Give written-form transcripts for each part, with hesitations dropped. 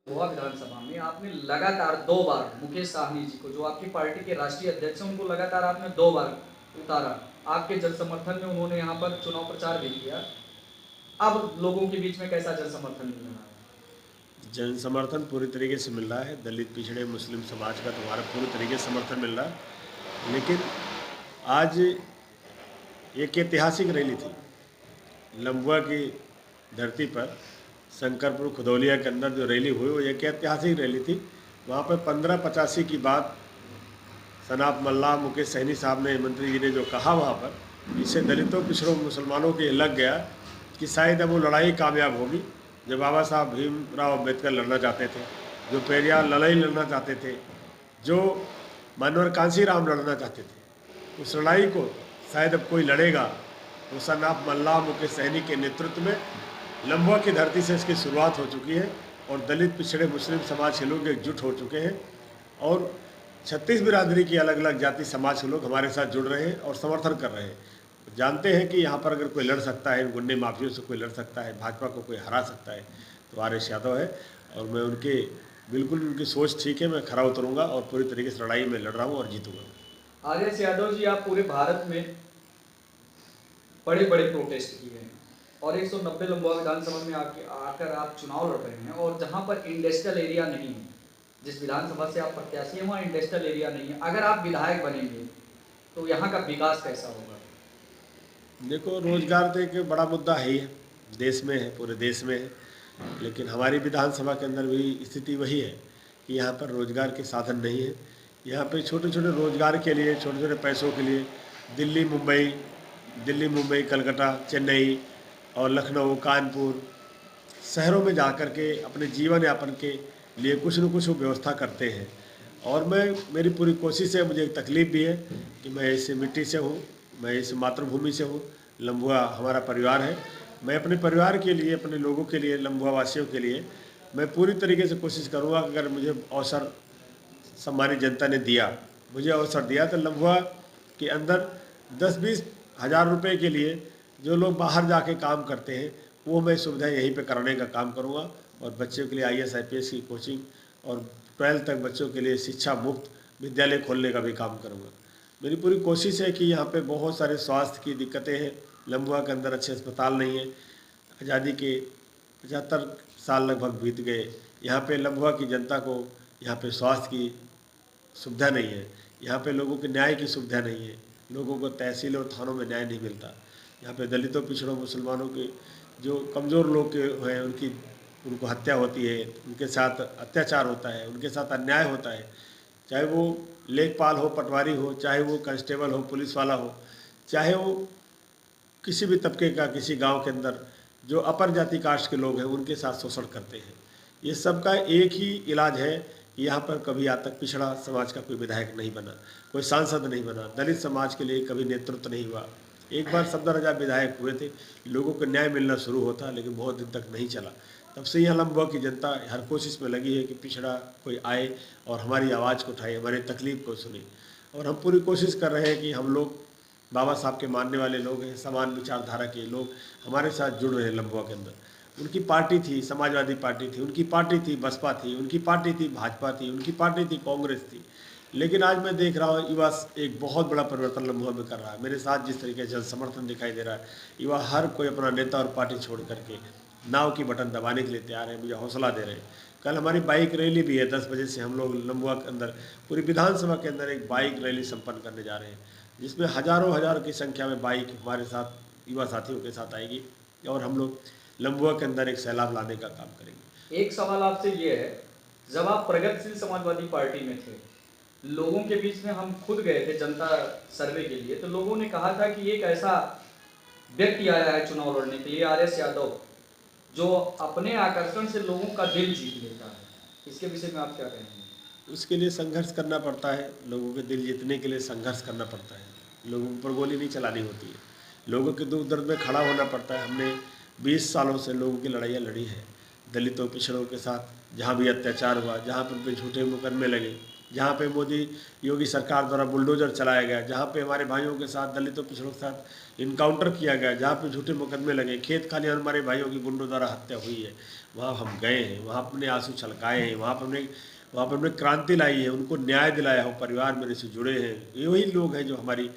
गोवा विधानसभा में आपने लगातार 2 बार मुकेश साहनी जी को, जो आपकी पार्टी के राष्ट्रीय अध्यक्ष हैं, उनको लगातार आपने 2 बार उतारा। आपके जन समर्थन में उन्होंने यहाँ पर चुनाव प्रचार भी किया। अब लोगों के बीच में कैसा जन समर्थन मिल रहा है? जन समर्थन पूरी तरीके से मिल रहा है। दलित, पिछड़े, मुस्लिम समाज का तो हमारा पूरी तरीके से समर्थन मिल रहा है। लेकिन आज एक ऐतिहासिक रैली थी लम्बुआ की धरती पर, शंकरपुर खुदौलिया के अंदर जो रैली हुई वो एक ऐतिहासिक रैली थी। वहाँ पर 1585 की बात सनाब मल्लाह मुकेश सहनी साहब ने, मंत्री जी ने जो कहा वहाँ पर, इससे दलितों, पिछड़ों, मुसलमानों को ये लग गया कि शायद अब वो लड़ाई कामयाब होगी। जो बाबा साहब भीमराव अम्बेडकर लड़ना चाहते थे, जो पेरियार लड़ाई लड़ना चाहते थे, जो मनोहर कांशीराम लड़ना चाहते थे, उस लड़ाई को शायद अब कोई लड़ेगा। तो सनाब मल्लाह मुकेश सहनी के नेतृत्व में लम्बुआ की धरती से इसकी शुरुआत हो चुकी है और दलित, पिछड़े, मुस्लिम समाज के लोग एकजुट हो चुके हैं और 36 बिरादरी की अलग अलग जाति समाज के लोग हमारे साथ जुड़ रहे हैं और समर्थन कर रहे हैं। जानते हैं कि यहाँ पर अगर कोई लड़ सकता है, गुंडे माफियों से कोई लड़ सकता है, भाजपा को कोई हरा सकता है, तो आर.एस. यादव है। और मैं उनके बिल्कुल, उनकी सोच ठीक है, मैं खरा उतरूँगा और पूरी तरीके से लड़ाई में लड़ रहा हूँ और जीतूँगा। आर.एस. यादव जी, आप पूरे भारत में बड़े-बड़े प्रोटेस्ट किए हैं और 190 लम्बुआ विधानसभा में आकर आप चुनाव लड़ रहे हैं, और जहाँ पर इंडस्ट्रियल एरिया नहीं है, जिस विधानसभा से आप प्रत्याशी हैं, वहाँ इंडस्ट्रियल एरिया नहीं है। अगर आप विधायक बनेंगे तो यहाँ का विकास कैसा होगा? देखो, रोजगार तो एक बड़ा मुद्दा है ही है, देश में है, पूरे देश में है। लेकिन हमारी विधानसभा के अंदर भी स्थिति वही है कि यहाँ पर रोजगार के साधन नहीं है। यहाँ पे छोटे छोटे रोजगार के लिए, छोटे छोटे पैसों के लिए दिल्ली मुंबई, कलकत्ता, चेन्नई और लखनऊ, कानपुर शहरों में जा कर के अपने जीवन यापन के लिए कुछ न कुछ वो व्यवस्था करते हैं। और मेरी पूरी कोशिश है, मुझे एक तकलीफ़ भी है कि मैं इस मिट्टी से हूँ, मैं इस मातृभूमि से हूँ, लम्बुआ हमारा परिवार है। मैं अपने परिवार के लिए, अपने लोगों के लिए, लम्बुआ वासियों के लिए मैं पूरी तरीके से कोशिश करूँगा कि अगर मुझे अवसर सम्मानित जनता ने दिया, मुझे अवसर दिया, तो लम्बुआ के अंदर 10-20 हज़ार रुपये के लिए जो लोग बाहर जाके काम करते हैं, वो मैं सुविधा यहीं पे कराने का काम करूँगा। और बच्चों के लिए IAS IPS की कोचिंग और 12th तक बच्चों के लिए शिक्षा मुफ्त विद्यालय खोलने का भी काम करूँगा। मेरी पूरी कोशिश है कि यहाँ पे बहुत सारे स्वास्थ्य की दिक्कतें हैं, लम्बुआ के अंदर अच्छे अस्पताल नहीं है। आज़ादी के 75 साल लगभग बीत गए, यहाँ पे लम्बुआ की जनता को यहाँ पे स्वास्थ्य की सुविधा नहीं है, यहाँ पे लोगों के न्याय की सुविधा नहीं है, लोगों को तहसील और थानों में न्याय नहीं मिलता। यहाँ पे दलितों, पिछड़ों, मुसलमानों के जो कमज़ोर लोग के हैं, उनको हत्या होती है, उनके साथ अत्याचार होता है, उनके साथ अन्याय होता है। चाहे वो लेखपाल हो, पटवारी हो, चाहे वो कांस्टेबल हो, पुलिस वाला हो, चाहे वो किसी भी तबके का, किसी गांव के अंदर जो अपर जाति कास्ट के लोग हैं, उनके साथ शोषण करते हैं। ये सब का एक ही इलाज है कि यहाँ पर कभी आज तक पिछड़ा समाज का कोई विधायक नहीं बना, कोई सांसद नहीं बना, दलित समाज के लिए कभी नेतृत्व नहीं हुआ। एक बार सफदर राजा विधायक हुए थे, लोगों को न्याय मिलना शुरू होता, लेकिन बहुत दिन तक नहीं चला। तब से यहाँ लम्बुआ की जनता हर कोशिश में लगी है कि पिछड़ा कोई आए और हमारी आवाज़ को उठाए, हमारी तकलीफ़ को सुने। और हम पूरी कोशिश कर रहे हैं कि हम लोग बाबा साहब के मानने वाले लोग हैं, समान विचारधारा के लोग हमारे साथ जुड़ रहे हैं लम्बुआ के अंदर। उनकी पार्टी थी, समाजवादी पार्टी थी, उनकी पार्टी थी बसपा थी, उनकी पार्टी थी भाजपा थी, उनकी पार्टी थी कांग्रेस थी। लेकिन आज मैं देख रहा हूँ युवा एक बहुत बड़ा परिवर्तन लम्बुआ में कर रहा है। मेरे साथ जिस तरीके से समर्थन दिखाई दे रहा है, युवा हर कोई अपना नेता और पार्टी छोड़ करके नाव की बटन दबाने के लिए तैयार है, मुझे हौसला दे रहे हैं। कल हमारी बाइक रैली भी है, 10 बजे से हम लोग लम्बुआ के अंदर, पूरी विधानसभा के अंदर एक बाइक रैली संपन्न करने जा रहे हैं, जिसमें हज़ारों हज़ार की संख्या में बाइक हमारे साथ युवा साथियों के साथ आएगी और हम लोग लम्बुआ के अंदर एक सैलाब लाने का काम करेंगे। एक सवाल आपसे ये है, जब आप प्रगतिशील समाजवादी पार्टी में थे, लोगों के बीच में हम खुद गए थे जनता सर्वे के लिए, तो लोगों ने कहा था कि एक ऐसा व्यक्ति आया है चुनाव लड़ने के लिए, आर.एस. यादव, जो अपने आकर्षण से लोगों का दिल जीत लेता है। इसके विषय में आप क्या कहेंगे? उसके लिए संघर्ष करना पड़ता है, लोगों के दिल जीतने के लिए संघर्ष करना पड़ता है, लोगों पर गोली नहीं चलानी होती है, लोगों के दुख दर्द में खड़ा होना पड़ता है। हमने 20 सालों से लोगों की लड़ाइयाँ लड़ी हैं, दलितों, पिछड़ों के साथ जहाँ भी अत्याचार हुआ, जहाँ पर भी झूठे मुकदमे लगे, जहाँ पे मोदी योगी सरकार द्वारा बुलडोजर चलाया गया, जहाँ पे हमारे भाइयों के साथ, दलितों पिछड़ों के साथ इनकाउंटर किया गया, जहाँ पे झूठे मुकदमे लगे, खेत खालियान हमारे भाइयों की गुंडों द्वारा हत्या हुई है, वहाँ हम गए हैं, वहाँ अपने आंसू छलकाए हैं, वहाँ पर हमने क्रांति लाई है, उनको न्याय दिलाया हो, परिवार मेरे से जुड़े हैं। ये वही लोग हैं जो हमारी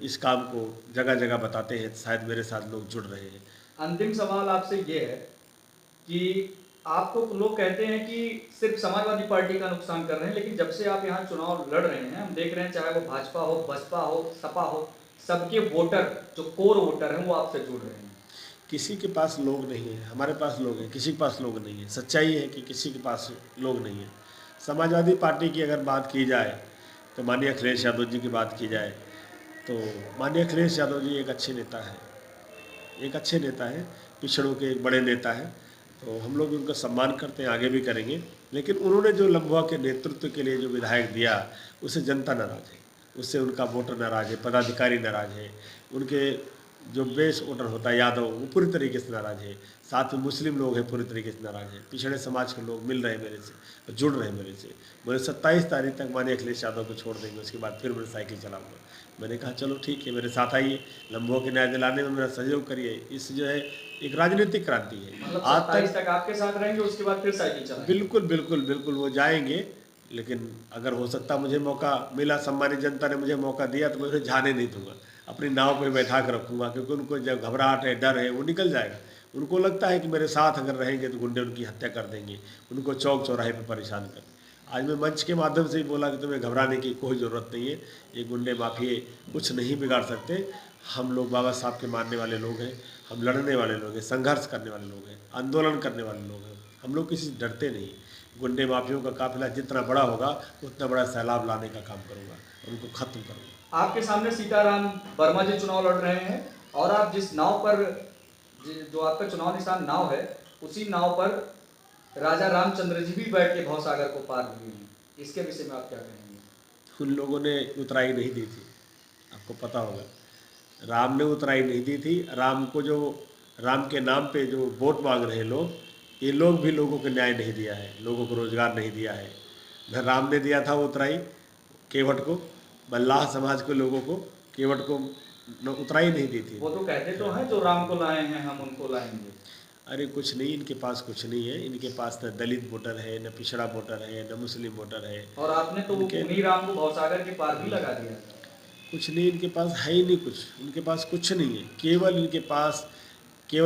इस काम को जगह जगह बताते हैं, शायद मेरे साथ लोग जुड़ रहे हैं। अंतिम सवाल आपसे ये है कि आपको लोग कहते हैं कि सिर्फ समाजवादी पार्टी का नुकसान कर रहे हैं, लेकिन जब से आप यहाँ चुनाव लड़ रहे हैं, हम देख रहे हैं चाहे वो भाजपा हो, बसपा हो, सपा हो, सबके वोटर जो कोर वोटर हैं वो आपसे जुड़ रहे हैं। किसी के पास लोग नहीं है, हमारे पास लोग हैं, किसी के पास लोग नहीं है। सच्चाई है कि किसी के पास लोग नहीं है। समाजवादी पार्टी की अगर बात की जाए तो माननीय अखिलेश यादव जी की बात की जाए तो माननीय अखिलेश यादव जी एक अच्छे नेता है, एक अच्छे नेता है, पिछड़ों के एक बड़े नेता हैं। तो हम लोग उनका सम्मान करते हैं, आगे भी करेंगे। लेकिन उन्होंने जो लम्बुआ के नेतृत्व के लिए जो विधायक दिया, उससे जनता नाराज़ है, उससे उनका वोटर नाराज़ है, पदाधिकारी नाराज़ है, उनके जो बेस वोटर होता है यादव, वो पूरी तरीके से नाराज़ है। साथ में मुस्लिम लोग हैं, पूरी तरीके से नाराज़ हैं। पिछड़े समाज के लोग मिल रहे हैं मेरे से, जुड़ रहे हैं मेरे से। बोले 27 तारीख तक माननीय अखिलेश यादव को छोड़ देंगे, उसके बाद फिर मैं साइकिल चलाऊँगा। मैंने कहा चलो ठीक है, मेरे साथ आइए, लम्बुओं के न्याय दिलाने में मेरा सहयोग करिए। इस जो है एक राजनीतिक क्रांति है। मतलब आज 27 तक तक आपके साथ रहेंगे, उसके बाद फिर साइकिल चलाएंगे। बिल्कुल बिल्कुल बिल्कुल वो जाएंगे, लेकिन अगर हो सकता मुझे मौका मिला, सम्मानित जनता ने मुझे मौका दिया, तो मैं उसे जाने नहीं दूंगा, अपनी नाव पे बैठा कर रखूंगा। क्योंकि उनको जब घबराहट है, डर है, वो निकल जाएगा। उनको लगता है कि मेरे साथ अगर रहेंगे तो गुंडे उनकी हत्या कर देंगे, उनको चौक चौराहे पर परेशान कर। आज मैं मंच के माध्यम से ही बोला कि तुम्हें घबराने की कोई ज़रूरत नहीं है, ये गुंडे माफिए कुछ नहीं बिगाड़ सकते। हम लोग बाबा साहब के मानने वाले लोग हैं, हम लड़ने वाले लोग हैं, संघर्ष करने वाले लोग हैं, आंदोलन करने वाले लोग हैं। हम लोग किसी से डरते नहीं। गुंडे माफियों का काफिला जितना बड़ा होगा, उतना बड़ा सैलाब लाने का काम करूँगा, उनको ख़त्म करूँगा। आपके सामने सीताराम वर्मा जी चुनाव लड़ रहे हैं और आप जिस नाव पर, जो आपका चुनाव निशान नाव है, उसी नाव पर राजा रामचंद्र जी भी बैठ के भवसागर को पार हुए हैं। इसके विषय में आप क्या कहेंगे? उन लोगों ने उतराई नहीं दी थी, आपको पता होगा। राम ने उतराई नहीं दी थी। राम को जो, राम के नाम पे जो वोट मांग रहे हैं लोग, ये लोग भी लोगों को न्याय नहीं दिया है, लोगों को रोजगार नहीं दिया है। न राम ने दिया था वो उतराई केवट को, मल्लाह समाज के लोगों को, केवट को उतराई नहीं दी थी। वो तो कहते तो हैं जो राम को लाए हैं हम उनको लाएंगे। अरे कुछ नहीं, इनके पास कुछ नहीं है। इनके पास न दलित वोटर है, न पिछड़ा वोटर है, न मुस्लिम वोटर है। और आपने तो इनके उन्हीं राम को भवसागर के पार भी लगा दिया था। कुछ नहीं, इनके पास है ही नहीं कुछ, इनके पास कुछ नहीं है। केवल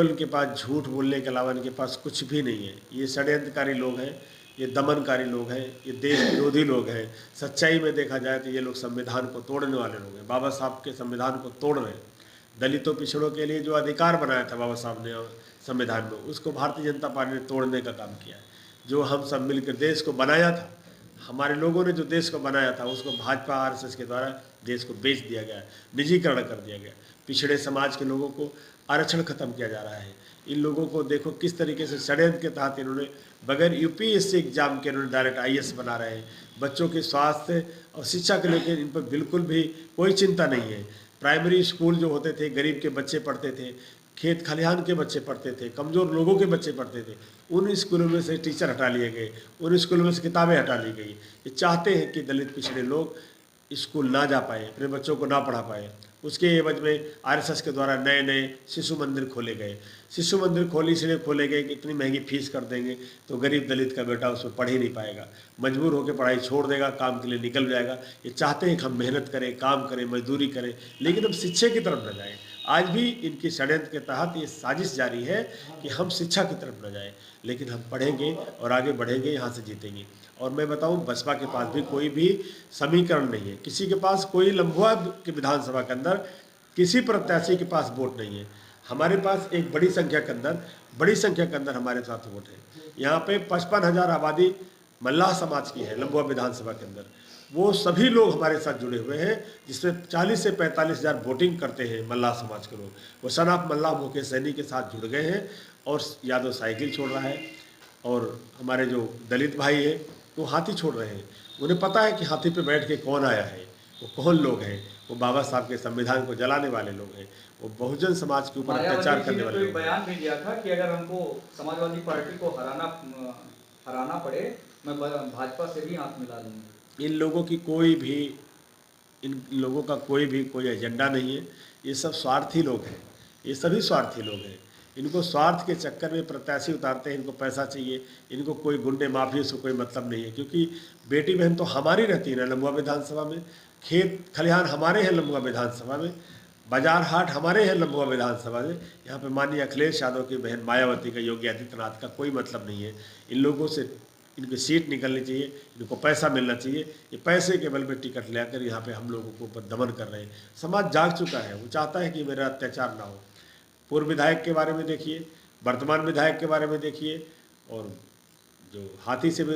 इनके पास झूठ बोलने के अलावा इनके पास कुछ भी नहीं है। ये षड्यंत्रकारी लोग हैं, ये दमनकारी लोग हैं, ये देश विरोधी लोग हैं। सच्चाई में देखा जाए तो ये लोग संविधान को तोड़ने वाले लोग हैं, बाबा साहब के संविधान को तोड़ रहे हैं। दलितों पिछड़ों के लिए जो अधिकार बनाया था बाबा साहब ने संविधान में, उसको भारतीय जनता पार्टी ने तोड़ने का काम किया है। जो हम सब मिलकर देश को बनाया था, हमारे लोगों ने जो देश को बनाया था, उसको भाजपा आरएसएस के द्वारा देश को बेच दिया गया, निजीकरण कर दिया गया। पिछड़े समाज के लोगों को आरक्षण खत्म किया जा रहा है। इन लोगों को देखो किस तरीके से षड्यंत्र के तहत इन्होंने बगैर यूपीएससी एग्जाम के इन्होंने डायरेक्ट आईएएस बना रहे हैं। बच्चों के स्वास्थ्य और शिक्षा के लेकर इन पर बिल्कुल भी कोई चिंता नहीं है। प्राइमरी स्कूल जो होते थे, गरीब के बच्चे पढ़ते थे, खेत खलिहान के बच्चे पढ़ते थे, कमज़ोर लोगों के बच्चे पढ़ते थे, उन स्कूलों में से टीचर हटा लिए गए, उन स्कूलों में से किताबें हटा ली गई। ये चाहते हैं कि दलित पिछड़े लोग स्कूल ना जा पाए, अपने बच्चों को ना पढ़ा पाए। उसके एवज में आरएसएस के द्वारा नए नए शिशु मंदिर खोले गए। शिशु मंदिर इसलिए खोले गए कि इतनी महंगी फीस कर देंगे तो गरीब दलित का बेटा उसमें पढ़ ही नहीं पाएगा, मजबूर होकर पढ़ाई छोड़ देगा, काम के लिए निकल जाएगा। ये चाहते हैं कि हम मेहनत करें, काम करें, मजदूरी करें, लेकिन हम शिक्षा की तरफ न जाएँ। आज भी इनकी षड्यंत्र के तहत ये साजिश जारी है कि हम शिक्षा की तरफ न जाएं, लेकिन हम पढ़ेंगे और आगे बढ़ेंगे, यहाँ से जीतेंगे। और मैं बताऊं, बसपा के पास भी कोई भी समीकरण नहीं है, किसी के पास कोई लम्बुआ के विधानसभा के अंदर किसी प्रत्याशी के पास वोट नहीं है। हमारे पास एक बड़ी संख्या के अंदर हमारे साथ वोट है। यहाँ पे 55,000 आबादी मल्लाह समाज की है लम्बुआ विधानसभा के अंदर। वो सभी लोग हमारे साथ जुड़े हुए हैं, जिसमें 40 से 45,000 वोटिंग करते हैं मल्लाह समाज के लोग। वो सन ऑफ मल्लाह मुकेश सैनी के साथ जुड़ गए हैं। और यादव साइकिल छोड़ रहा है, और हमारे जो दलित भाई हैं वो हाथी छोड़ रहे हैं। उन्हें पता है कि हाथी पे बैठ के कौन आया है, वो कौन लोग हैं। वो बाबा साहब के संविधान को जलाने वाले लोग हैं, वो बहुजन समाज के ऊपर अत्याचार करने वाले लोग हैं। बयान भी दिया था कि अगर हमको समाजवादी पार्टी को हराना पड़े, मैं भाजपा से भी हाथ मिला लूंगा। इन लोगों की कोई भी इन लोगों का कोई एजेंडा नहीं है। ये सब स्वार्थी लोग हैं, ये सभी स्वार्थी लोग हैं। इनको स्वार्थ के चक्कर में प्रत्याशी उतारते हैं, इनको पैसा चाहिए, इनको कोई गुंडे माफिया से कोई मतलब नहीं है। क्योंकि बेटी बहन तो हमारी रहती है ना लम्बुआ विधानसभा में, खेत खलिहान हमारे हैं लम्बुआ विधानसभा में, बाजार हाट हमारे हैं लम्बुआ विधानसभा में। यहाँ पे माननीय अखिलेश यादव की बहन मायावती का, योगी आदित्यनाथ का कोई मतलब नहीं है। इन लोगों से इनकी सीट निकलनी चाहिए, इनको पैसा मिलना चाहिए। ये पैसे के बल पे टिकट लेकर यहाँ पे हम लोगों को ऊपर दमन कर रहे हैं। समाज जाग चुका है, वो चाहता है कि मेरा अत्याचार ना हो। पूर्व विधायक के बारे में देखिए, वर्तमान विधायक के बारे में देखिए, और जो हाथी से भी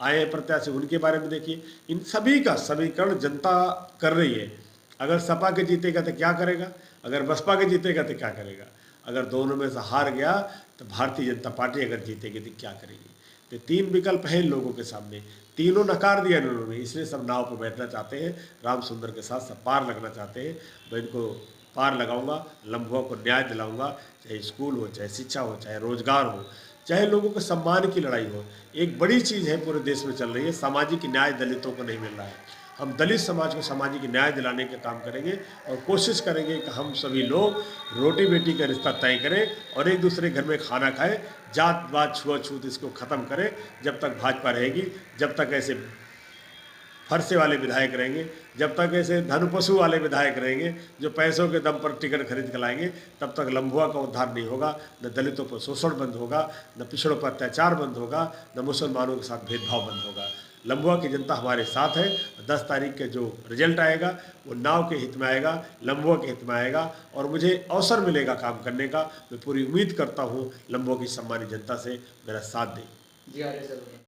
आए हैं प्रत्याशी उनके बारे में देखिए। इन सभी का समीकरण जनता कर रही है। अगर सपा के जीतेगा तो क्या करेगा, अगर बसपा के जीतेगा तो क्या करेगा, अगर दोनों में से हार गया तो भारतीय जनता पार्टी अगर जीतेगी तो क्या करेगी। तो तीन विकल्प हैं इन लोगों के सामने, तीनों नकार दिया इन्होंने, इसलिए सब नाव पर बैठना चाहते हैं। राम सुंदर के साथ सब पार लगना चाहते हैं। मैं इनको पार लगाऊंगा, लम्बुआ को न्याय दिलाऊंगा, चाहे स्कूल हो, चाहे शिक्षा हो, चाहे रोजगार हो, चाहे लोगों के सम्मान की लड़ाई हो। एक बड़ी चीज़ है पूरे देश में चल रही है, सामाजिक न्याय दलितों को नहीं मिल रहा है। हम दलित समाज को सामाजिक न्याय दिलाने का काम करेंगे और कोशिश करेंगे कि हम सभी लोग रोटी बेटी का रिश्ता तय करें और एक दूसरे घर में खाना खाएं। जात पात छुआछूत इसको ख़त्म करें। जब तक भाजपा रहेगी, जब तक ऐसे फरसे वाले विधायक रहेंगे, जब तक ऐसे धनुपशु वाले विधायक रहेंगे जो पैसों के दम पर टिकट खरीद कर लाएंगे, तब तक लम्बुआ का उद्धार नहीं होगा। न दलितों पर शोषण बंद होगा, न पिछड़ों पर अत्याचार बंद होगा, न मुसलमानों के साथ भेदभाव बंद होगा। लम्बुआ की जनता हमारे साथ है। 10 तारीख के जो रिजल्ट आएगा वो नाव के हित में आएगा, लम्बुआ के हित में आएगा और मुझे अवसर मिलेगा काम करने का। मैं पूरी उम्मीद करता हूँ लम्बुआ की सम्मानित जनता से मेरा साथ दें। जी, आर्य सर।